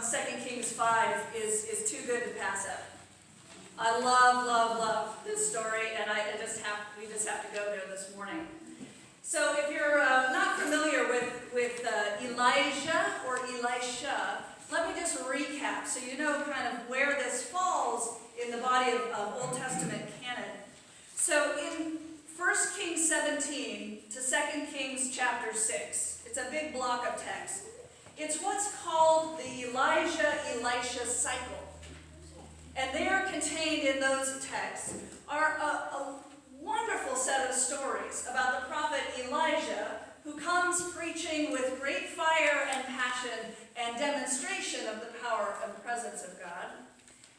2 Kings 5 is too good to pass up. I love this story, and we just have to go there this morning. So if you're not familiar with Elijah or Elisha, let me just recap so you know kind of where this falls in the body of Old Testament canon. So in 1 Kings 17 to 2 Kings chapter 6, it's a big block of text. It's what's called the Elijah-Elisha cycle. And there contained in those texts are a wonderful set of stories about the prophet Elijah, who comes preaching with great fire and passion and demonstration of the power and presence of God.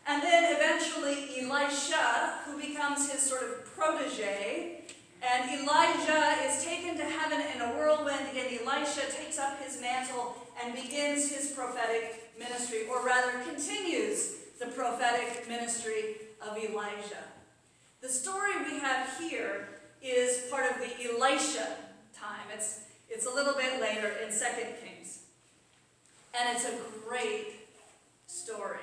And then eventually Elisha, who becomes his sort of protege, and Elijah is taken to heaven in a whirlwind, and Elisha takes up his mantle and begins his prophetic ministry, or rather continues the prophetic ministry of Elijah. The story we have here is part of the Elisha time. It's a little bit later in 2 Kings. And it's a great story.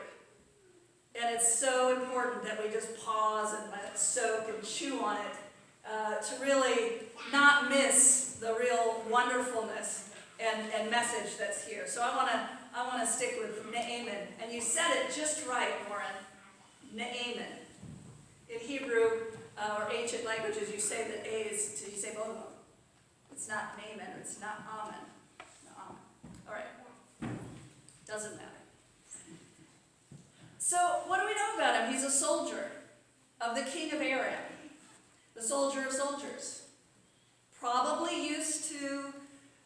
And it's so important that we just pause and let it soak and chew on it to really not miss the real wonderfulness and message that's here. So I want to stick with Naaman. And you said it just right, Warren. Naaman. In Hebrew or ancient languages, you say the A's, you say both of them. It's not Naaman, it's not Amen. No, all right. Doesn't matter. So what do we know about him? He's a soldier of the king of Aram, the soldier of soldiers. Probably used to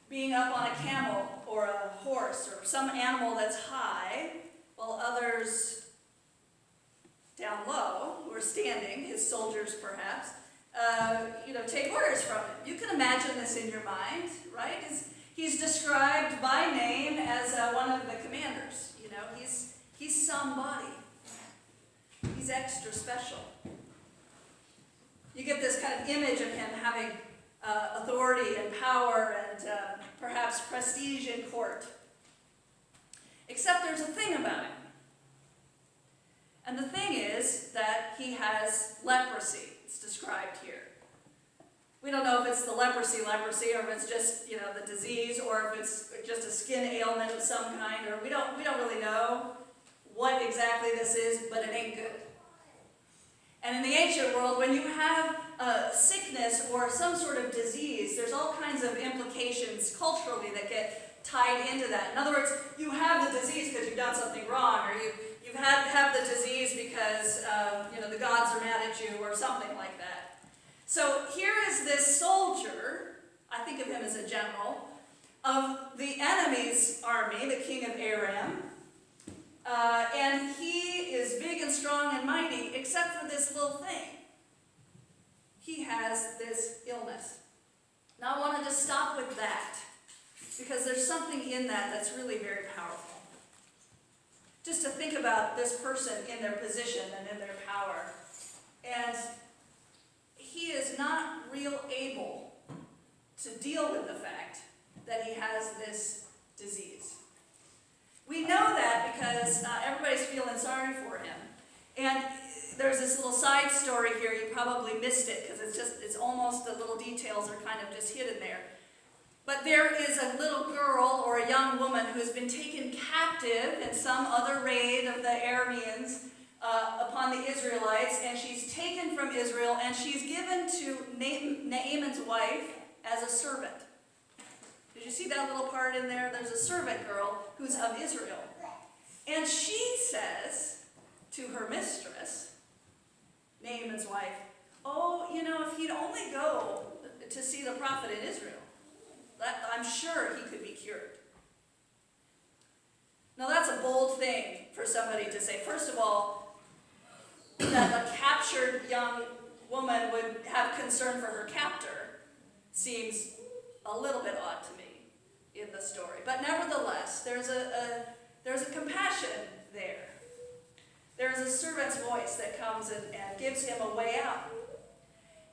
being up on a camel or a horse or some animal that's high, while others down low, who are standing, his soldiers perhaps, take orders from him. You can imagine this in your mind, right? He's described by name as one of the commanders. He's somebody. He's extra special. You get this kind of image of him having authority and power and perhaps prestige in court. Except there's a thing about him. And the thing is that he has leprosy. It's described here. We don't know if it's the leprosy, or if it's just, the disease, or if it's just a skin ailment of some kind, or we don't really know what exactly this is, but it ain't good. And in the ancient world, when you have a sickness or some sort of disease, there's all kinds of implications culturally that get tied into that. In other words, you have the disease because you've done something wrong, or you've have the disease because the gods are mad at you, or something like that. So here is this soldier, I think of him as a general, of the enemy's army, the king of Aram. And he is big and strong and mighty, except for this little thing. He has this illness. Now I wanted to stop with that, because there's something in that that's really very powerful. Just to think about this person in their position and in their power. And he is not real able to deal with the fact that he has this disease. We know that because everybody's feeling sorry for him. And there's this little side story here. You probably missed it because it's almost the little details are kind of just hidden there. But there is a little girl or a young woman who has been taken captive in some other raid of the Arameans upon the Israelites, and she's taken from Israel, and she's given to Naaman's wife as a servant. Did you see that little part in there? There's a servant girl who's of Israel. And she says to her mistress, Naaman's wife, if he'd only go to see the prophet in Israel, I'm sure he could be cured. Now that's a bold thing for somebody to say. First of all, that a captured young woman would have concern for her captor seems a little bit odd to me in the story. But nevertheless, there's a compassion there. There's a servant's voice that comes and gives him a way out.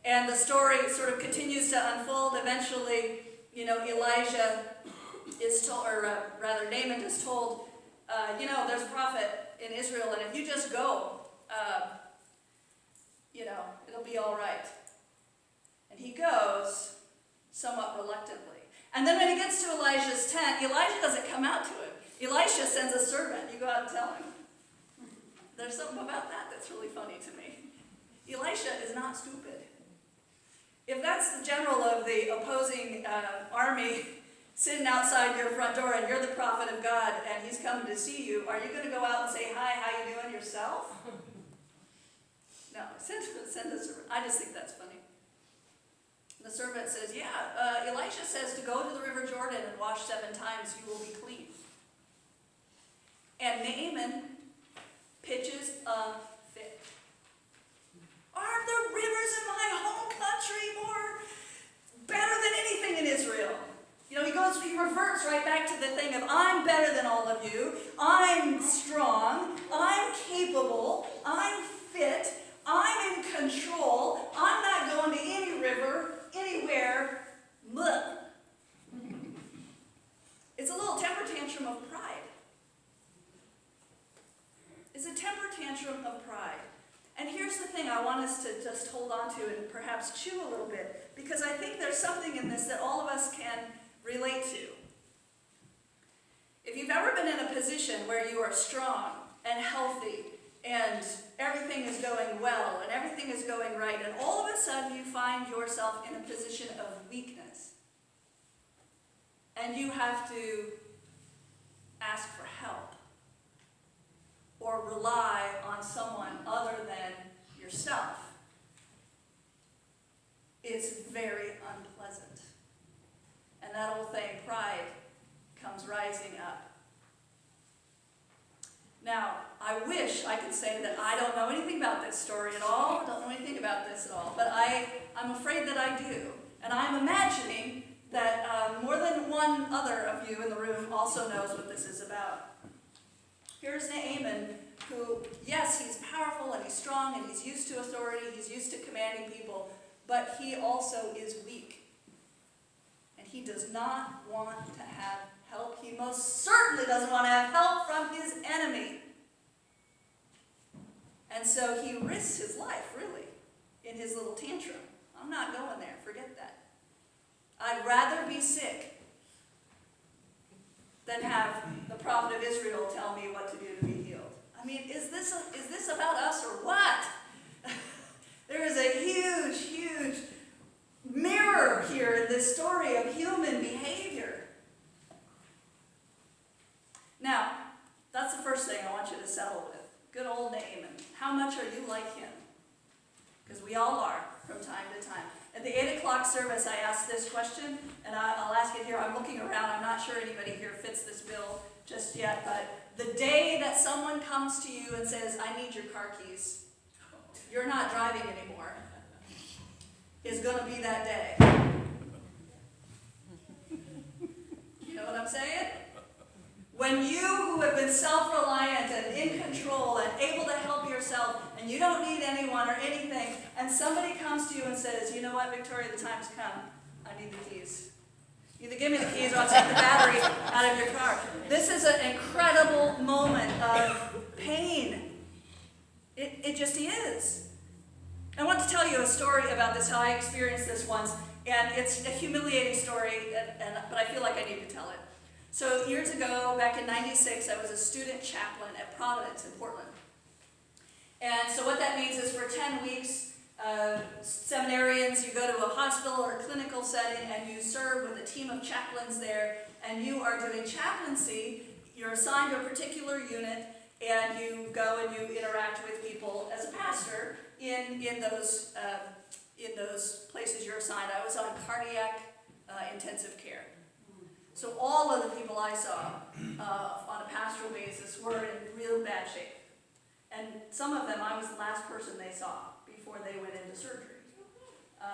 And the story sort of continues to unfold. Eventually, Elijah is told, or rather Naaman is told, there's a prophet in Israel, and if you just go, it'll be all right. And he goes somewhat reluctantly. And then when he gets to Elijah's tent, Elijah doesn't come out to him. Elisha sends a servant. You go out and tell him. There's something about that that's really funny to me. Elisha is not stupid. If that's the general of the opposing army sitting outside your front door and you're the prophet of God and he's coming to see you, are you going to go out and say, hi, how you doing yourself? No, send a servant. I just think that's funny. The servant says, Elisha says to go to the river Jordan and wash 7 times, you will be clean. And Naaman pitches a fit. Are the rivers in my home country more better than anything in Israel? He reverts right back to the thing of, I'm better than all of you. I'm strong. I'm capable. I'm fit. I'm in control. I'm not going to any river, anywhere. Blah. It's a little temper tantrum of pride. It's a temper tantrum of pride. And here's the thing I want us to just hold on to and perhaps chew a little bit, because I think there's something in this that all of us can relate to. If you've ever been in a position where you are strong and healthy and everything is going well and everything is going right, and all of a sudden you find yourself in a position of weakness, and you have to ask for help or rely on someone other than yourself, it's very unpleasant. And that old thing, pride, comes rising up. Now, I wish I could say that I don't know anything about this story at all, don't know anything about this at all, but I'm afraid that I do. And I'm imagining that more than one other of you in the room also knows what this is about. Here's Naaman, who, yes, he's powerful and he's strong and he's used to authority, he's used to commanding people, but he also is weak. And he does not want to have help. He most certainly doesn't want to have help from his enemy. And so he risks his life, really, in his little tantrum. I'm not going there, forget that. I'd rather be sick than have the prophet of Israel tell me what to do to be healed. I mean, is this about us or what? There is a huge, huge mirror here in this story of human behavior. Now, that's the first thing I want you to settle with. Good old Naaman. How much are you like him? Because we all are from time to time. At the 8 o'clock service, I asked this question, and I'll ask it here. I'm looking around. I'm not sure anybody here fits this bill just yet, but the day that someone comes to you and says, I need your car keys, you're not driving anymore, is going to be that day. You know what I'm saying? When you, who have been self-reliant and in control and able to help yourself, and you don't need anyone or anything, and somebody comes to you and says, you know what, Victoria, the time's come. I need the keys. Either give me the keys or I'll take the battery out of your car. This is an incredible moment of pain. It just is. I want to tell you a story about this, how I experienced this once, and it's a humiliating story, but I feel like I need to tell it. So years ago, back in '96, I was a student chaplain at Providence in Portland. And so what that means is for 10 weeks, seminarians, you go to a hospital or a clinical setting and you serve with a team of chaplains there, and you are doing chaplaincy. You're assigned to a particular unit, and you go and you interact with people as a pastor in those places you're assigned. I was on cardiac intensive care. So all of the people I saw on a pastoral basis were in real bad shape. And some of them, I was the last person they saw before they went into surgery.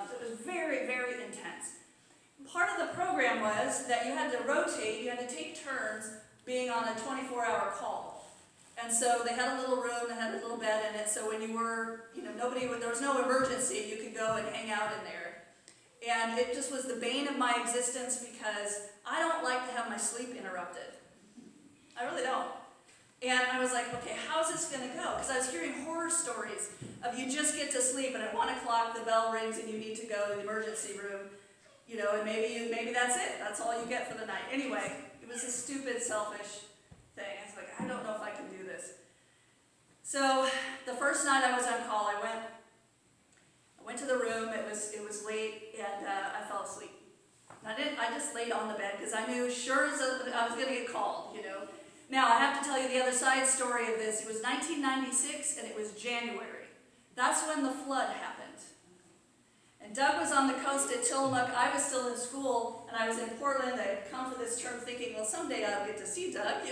So it was very, very intense. Part of the program was that you had to rotate, you had to take turns being on a 24-hour call. And so they had a little room that had a little bed in it, so when you were, there was no emergency, you could go and hang out in there. And it just was the bane of my existence because I don't like to have my sleep interrupted. I really don't. And I was like, okay, how's this going to go? Because I was hearing horror stories of you just get to sleep and at 1 o'clock the bell rings and you need to go to the emergency room, and maybe that's it. That's all you get for the night. Anyway, it was a stupid, selfish thing. I was like, I don't know if I can do this. So the first night I was on call, I went to the room. It was late, and I fell asleep. I just laid on the bed because I knew sure as I was going to get called, Now, I have to tell you the other side story of this. It was 1996, and it was January. That's when the flood happened. And Doug was on the coast at Tillamook. I was still in school, and I was in Portland. I had come for this term thinking, well, someday I'll get to see Doug,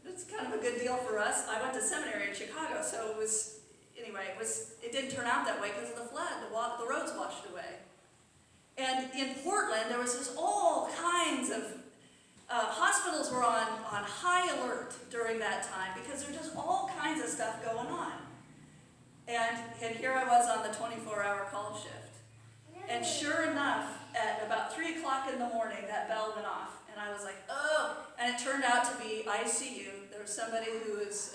It's kind of a good deal for us. I went to seminary in Chicago, so it didn't turn out that way because of the flood. The roads washed away. And in Portland, there was just all kinds of hospitals were on high alert during that time because there was just all kinds of stuff going on. And here I was on the 24-hour call shift. And sure enough, at about 3 o'clock in the morning, that bell went off. And I was like, oh! And it turned out to be ICU. There was somebody who was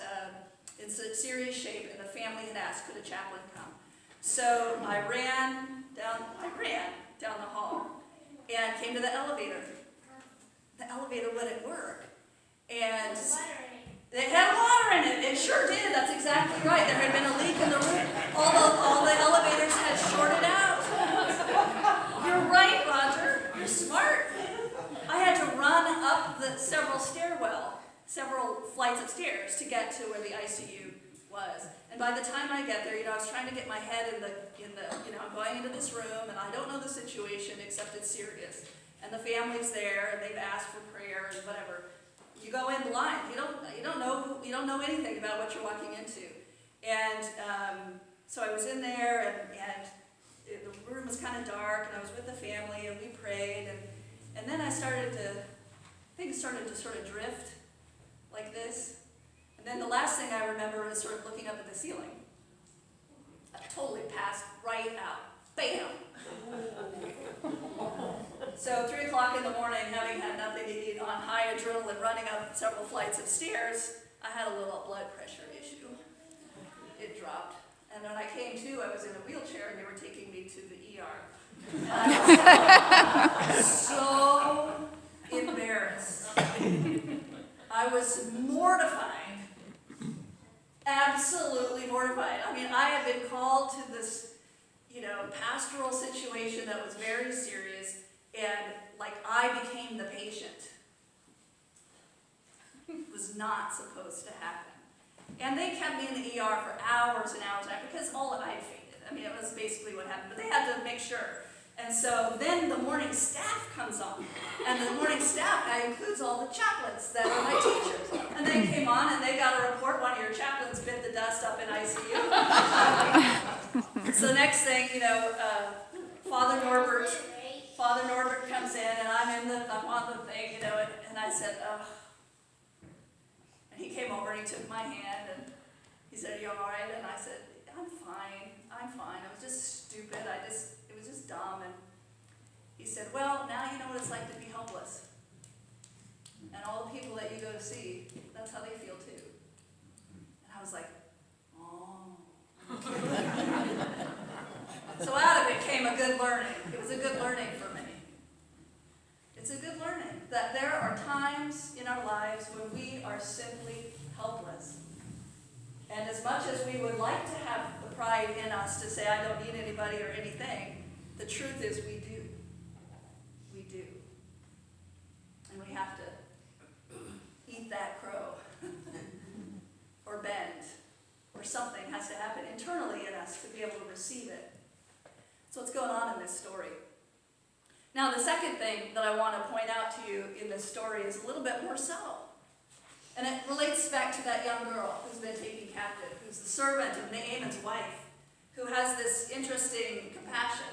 in serious shape, and the family had asked, could a chaplain come? So I ran down the hall and came to the elevator. The elevator wouldn't work. And it had water in it. It sure did. That's exactly right. There had been a leak in the room. All the elevators had shorted out. You're right, Roger. You're smart. I had to run up the several flights of stairs to get to where the ICU was. And by the time I get there, I was trying to get my head in the I'm going into this room, and I don't know the situation except it's serious. And the family's there, and they've asked for prayer and whatever. You go in blind. You don't know anything about what you're walking into. And so I was in there, and the room was kind of dark, and I was with the family, and we prayed, and then things started to sort of drift like this. And then the last thing I remember was sort of looking up at the ceiling. I totally passed right out. Bam! So 3 o'clock in the morning, having had nothing to eat, on high adrenaline, running up several flights of stairs, I had a little blood pressure issue. It dropped. And when I came to, I was in a wheelchair, and they were taking me to the ER. And I was so embarrassed. I was mortified. Absolutely mortified. I mean, I had been called to this, pastoral situation that was very serious, and I became the patient. It was not supposed to happen. And they kept me in the ER for hours and hours because all of I had fainted. I mean, it was basically what happened, but they had to make sure. And so then the morning staff comes on, and the morning staff includes all the chaplains that are my teachers. And they came on, and they got a report, one of your chaplains bit the dust up in ICU. So next thing, Father Norbert comes in, and I'm on the thing, and I said, oh. And he came over, and he took my hand, and he said, are you all right? And I said, I'm fine. I was just stupid. It was just dumb. And he said, well, now you know what it's like to be helpless. And all the people that you go to see, that's how they feel too. And I was like, oh. So out of it came a good learning. It was a good learning for me. It's a good learning that there are times in our lives when we are simply helpless. And as much as we would like to have the pride in us to say, I don't need anybody or anything, the truth is we do. We do. And we have to eat that crow. Or bend. Or something has to happen internally in us to be able to receive it. So what's going on in this story? Now, the second thing that I want to point out to you in this story is a little bit more subtle. And it relates back to that young girl who's been taken captive, who's the servant of Naaman's wife, who has this interesting compassion.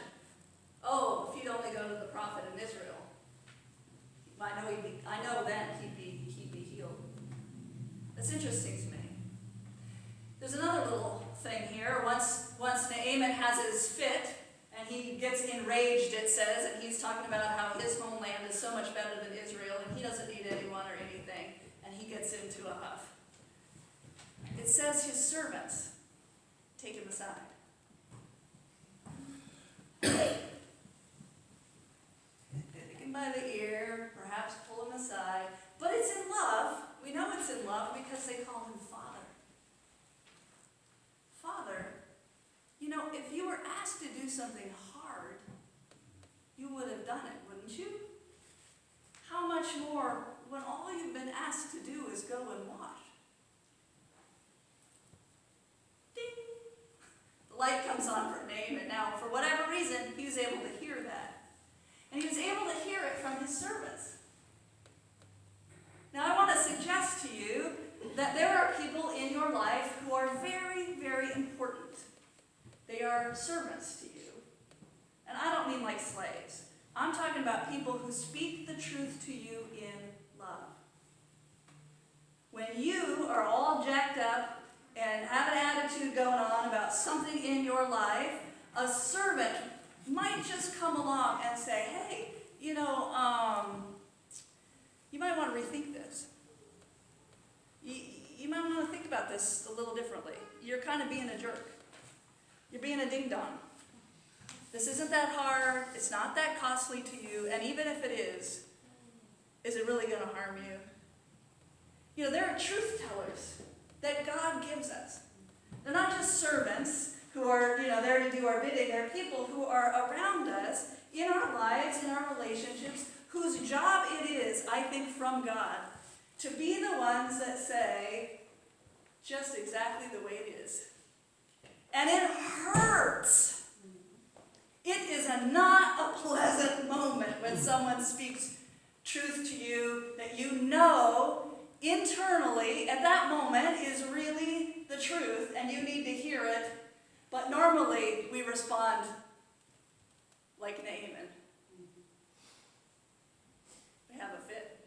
Oh, if he'd only go to the prophet in Israel, I know then he'd be healed. That's interesting to me. There's another little thing here. Once Naaman has his fit, and he gets enraged, it says, and he's talking about how his homeland is so much better than Israel, and he doesn't need anyone or anything. And he gets into a huff. It says his servants take him aside. Take him by the ear, perhaps pull him aside, but it's in love. We know it's in love because they call him Father. Father, you know, if you were asked to do something hard, you would have done it, wouldn't you? How much more when all you've been asked to do is go and wash? Ding! The light comes on for Naaman, and now, for whatever reason, he was able to hear that. And he was able to hear it from his servants. Now, I want to suggest to you that there are people in your life who are very, very important. They are servants to you. And I don't mean like slaves. I'm talking about people who speak the truth to you in love. When you are all jacked up and have an attitude going on about something in your life, a servant might just come along and say, hey, you might want to rethink this. You might want to think about this a little differently. You're kind of being a jerk. You're being a ding-dong. This isn't that hard. It's not that costly to you. And even if it is it really going to harm you? You know, there are truth tellers that God gives us. They're not just servants who are, there to do our bidding. They're people who are around us in our lives, in our relationships, whose job it is, I think, from God, to be the ones that say just exactly the way it is. And it hurts. It is not a pleasant moment when someone speaks truth to you that you know internally at that moment is really the truth and you need to hear it. But normally we respond like Naaman. We have a fit.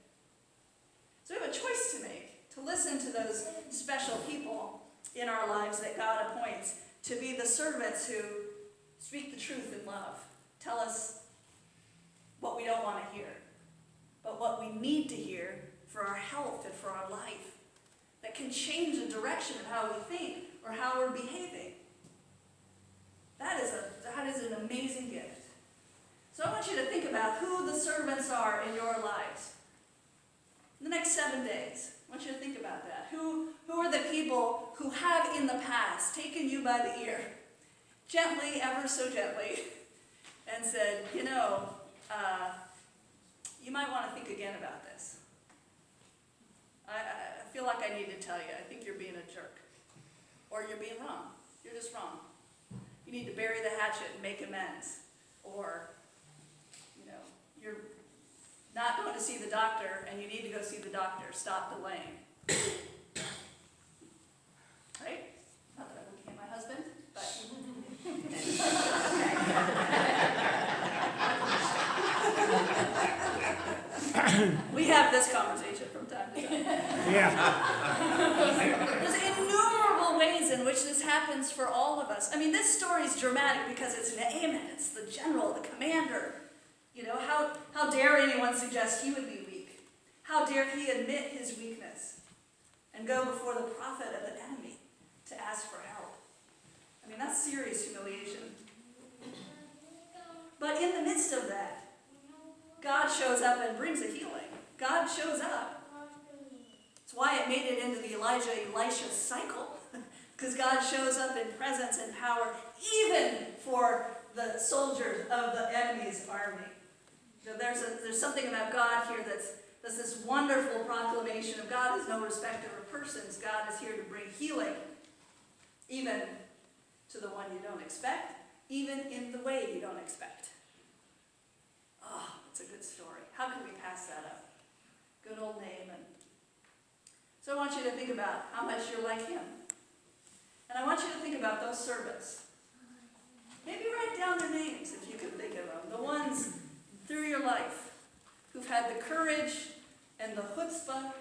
So we have a choice to make, to listen to those special people in our lives that God appoints to be the servants who speak the truth in love. Tell us what we don't want to hear, but what we need to hear for our health and for our life that can change the direction of how we think or how we're behaving. That is an amazing gift. So I want you to think about who the servants are in your lives. In the next 7 days, I want you to think about that. Who are the people who have in the past taken you by the ear, gently, ever so gently, and said, you might want to think again about this. I feel like I need to tell you, I think you're being a jerk. Or you're being wrong. You're just wrong. You need to bury the hatchet and make amends. Or, you're not going to see the doctor and you need to go see the doctor. Stop delaying. Right? Not that I'm looking at my husband, but... We have this conversation from time to time. Yeah. There's innumerable ways in which this happens for all of us. I mean, this story is dramatic because it's Naaman, it's the general, the commander. How dare anyone suggest he would be weak? How dare he admit his weakness and go before the prophet of an enemy to ask for help? I mean, that's serious humiliation. But in the midst of that, God shows up and brings a healing. God shows up. That's why it made it into the Elijah-Elisha cycle. Because God shows up in presence and power, even for the soldiers of the enemy's army. So there's something about God here that's this wonderful proclamation of God is no respecter of persons. God is here to bring healing, even to the one you don't expect, even in the way you don't expect. Oh, it's a good story. How can we pass that up? Good old Naaman. So I want you to think about how much you're like him. And I want you to think about those servants. Maybe write down their names if you can think of them. The ones through your life who've had the courage and the chutzpah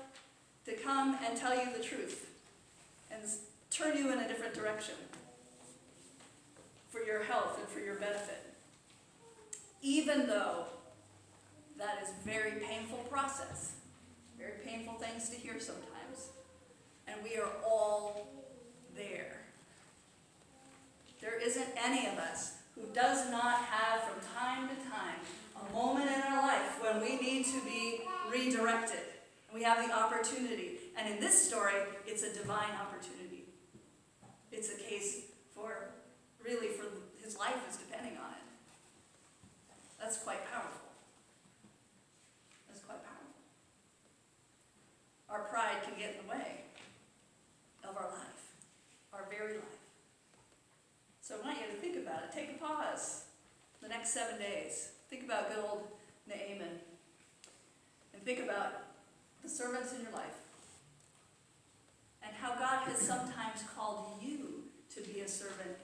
to come and tell you the truth and turn you in a different direction for your health and for your benefit. Even though that is a very painful process. Very painful things to hear sometimes. And we are all there. There isn't any of us who does not have from time to time a moment in our life when we need to be redirected. We have the opportunity. And in this story, it's a divine opportunity. It's a case for his life is depending on it. That's quite powerful. That's quite powerful. Our pride can get in the way of our life, our very life. So I want you to think about it. Take a pause the next 7 days. Think about good old Naaman. And think about the servants in your life. And how God has sometimes called you to be a servant